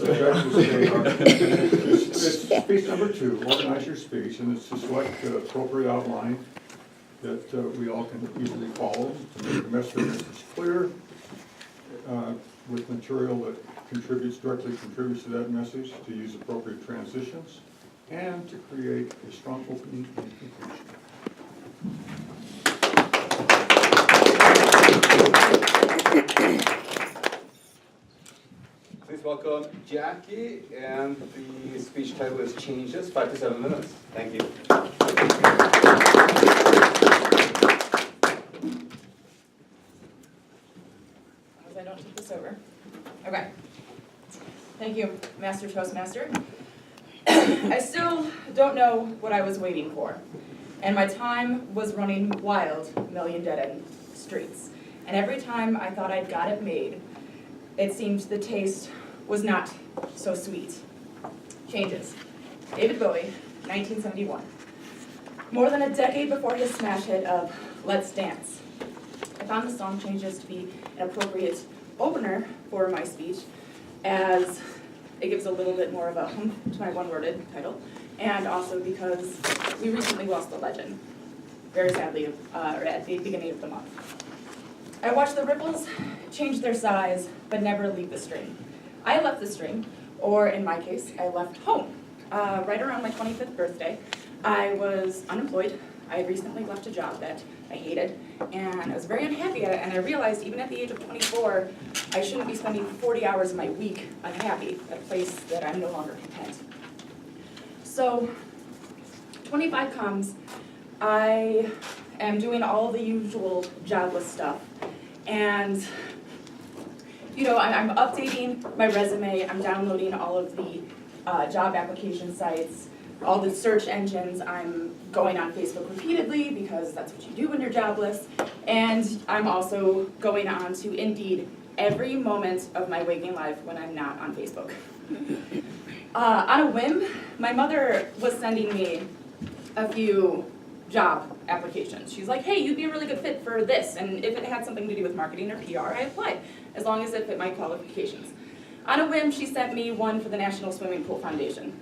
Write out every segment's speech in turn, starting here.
Jacki was saying, it's speech number 2, organize your speech, and it's to select the appropriate outline that we all can easily follow to make the message clear, with material that directly contributes to that message, to use appropriate transitions, and to create a strong opening and conclusion. Please welcome Jacki, and the speech title is Changes, 5 to 7 minutes. Thank you. I don't take this over. Okay. Thank you, Master Toastmaster. I still don't know what I was waiting for, and my time was running wild, million dead-end streets. And every time I thought I'd got it made, it seemed the taste was not so sweet. Changes. David Bowie, 1971. More than a decade before his smash hit of Let's Dance. I found the song Changes to be an appropriate opener for my speech, as it gives a little bit more of a hum to my one-worded title, and also because we recently lost the legend, very sadly, at the beginning of the month. I watched the ripples change their size, but never leave the stream. I left the stream, or in my case, I left home. Right around my 25th birthday, I was unemployed. I had recently left a job that I hated, and I was very unhappy at it, and I realized even at the age of 24, I shouldn't be spending 40 hours of my week unhappy at a place that I'm no longer content. So, 25 comes, I am doing all the usual jobless stuff, and I'm updating my resume, I'm downloading all of the job application sites, all the search engines, I'm going on Facebook repeatedly because that's what you do when you're jobless, and I'm also going on to Indeed every moment of my waking life when I'm not on Facebook. On a whim, my mother was sending me a few job applications. She's like, hey, you'd be a really good fit for this, and if it had something to do with marketing or PR, I applied, as long as it fit my qualifications. On a whim, she sent me one for the National Swimming Pool Foundation.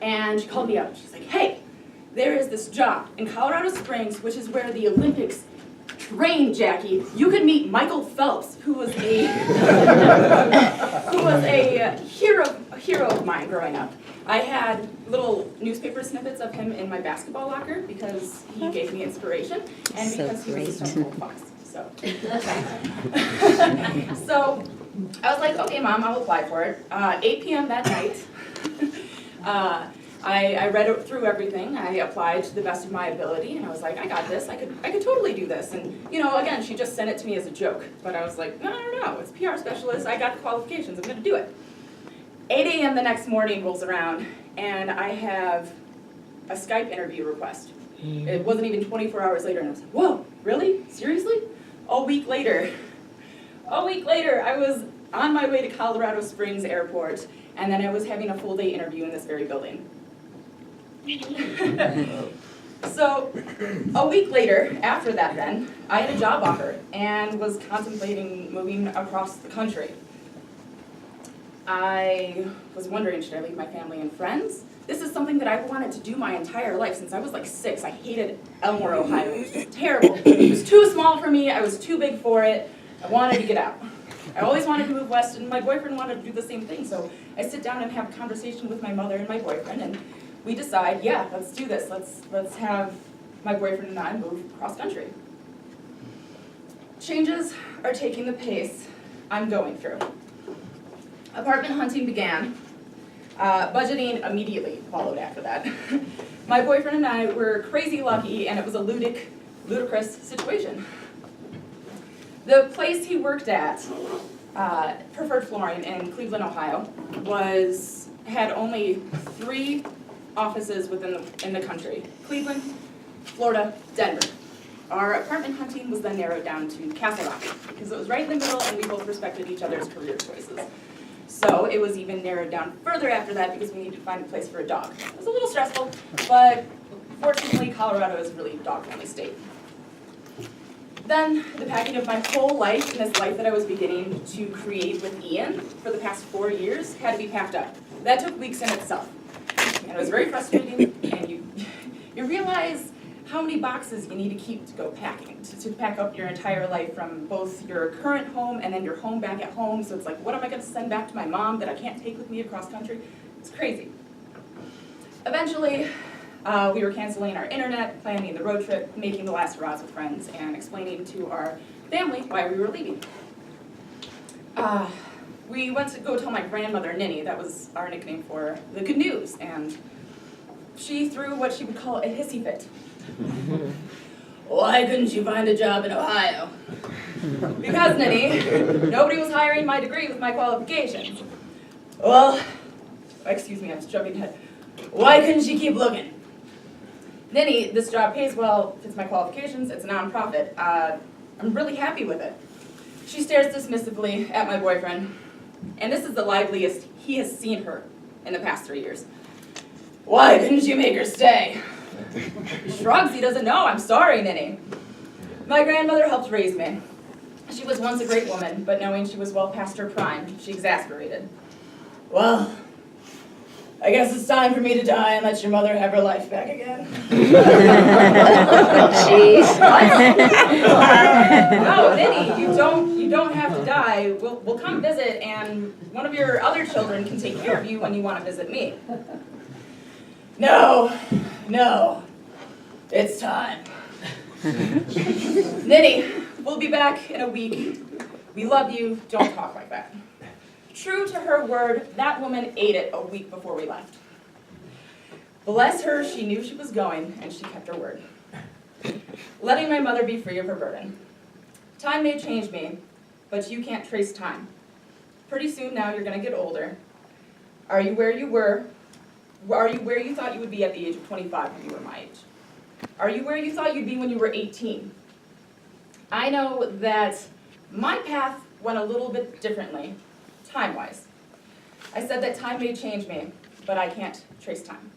And she called me up, she's like, hey, there is this job in Colorado Springs, which is where the Olympics train, Jacki. You could meet Michael Phelps, who was a hero of mine growing up. I had little newspaper snippets of him in my basketball locker because he gave me inspiration, and because he was a Stone Cold Fox. So, so I was like, okay, Mom, I'll apply for it. 8 p.m. that night. I read through everything. I applied to the best of my ability, and I was like, I got this. I could totally do this. And again, she just sent it to me as a joke. But I was like, no, it's PR specialist. I got the qualifications. I'm going to do it. 8 a.m. the next morning rolls around, and I have a Skype interview request. It wasn't even 24 hours later, and I was like, whoa, really? Seriously? A week later, I was on my way to Colorado Springs Airport, and then I was having a full-day interview in this very building. So, a week later, after that then, I had a job offer and was contemplating moving across the country. I was wondering, should I leave my family and friends? This is something that I've wanted to do my entire life since I was like 6. I hated Elmore, Ohio. It was just terrible. It was too small for me. I was too big for it. I wanted to get out. I always wanted to move west, and my boyfriend wanted to do the same thing. So I sit down and have a conversation with my mother and my boyfriend, and we decide, yeah, let's do this. Let's have my boyfriend and I move cross country. Changes are taking the pace I'm going through. Apartment hunting began. Budgeting immediately followed after that. My boyfriend and I were crazy lucky, and it was a ludicrous situation. The place he worked at, Preferred Flooring in Cleveland, Ohio, had only 3 offices in the country: Cleveland, Florida, Denver. Our apartment hunting was then narrowed down to Castle Rock because it was right in the middle, and we both respected each other's career choices. So it was even narrowed down further after that because we needed to find a place for a dog. It was a little stressful, but fortunately Colorado is a really dog-friendly state. Then the packing of my whole life and this life that I was beginning to create with Ian for the past 4 years had to be packed up. That took weeks in itself. And it was very frustrating, and you realize how many boxes you need to keep to go packing, to pack up your entire life from both your current home and then your home back at home. So it's like, what am I gonna send back to my mom that I can't take with me across country? It's crazy. Eventually, we were canceling our internet, planning the road trip, making the last hurrahs with friends, and explaining to our family why we were leaving. We went to go tell my grandmother, Ninny, that was our nickname for the good news, and she threw what she would call a hissy fit. Why couldn't you find a job in Ohio? Because, Ninny, nobody was hiring my degree with my qualifications. Well, excuse me, I'm just jumping ahead. Why couldn't you keep looking? Ninny, this job pays well, fits my qualifications, it's a nonprofit. I'm really happy with it. She stares dismissively at my boyfriend, and this is the liveliest he has seen her in the past 3 years. Why couldn't you make her stay? He shrugs, he doesn't know, I'm sorry, Ninny. My grandmother helped raise me. She was once a great woman, but knowing she was well past her prime, she exasperated. Well, I guess it's time for me to die and let your mother have her life back again. Jeez. No, Ninny, you don't have to die. We'll come visit, and one of your other children can take care of you when you want to visit me. No, it's time. Ninny, we'll be back in a week. We love you. Don't talk like that. True to her word, that woman ate it a week before we left. Bless her, she knew she was going, and she kept her word. Letting my mother be free of her burden. Time may change me, but you can't trace time. Pretty soon now you're gonna get older. Are you where you were? Are you where you thought you would be at the age of 25 when you were my age? Are you where you thought you'd be when you were 18? I know that my path went a little bit differently, time-wise. I said that time may change me, but I can't trace time.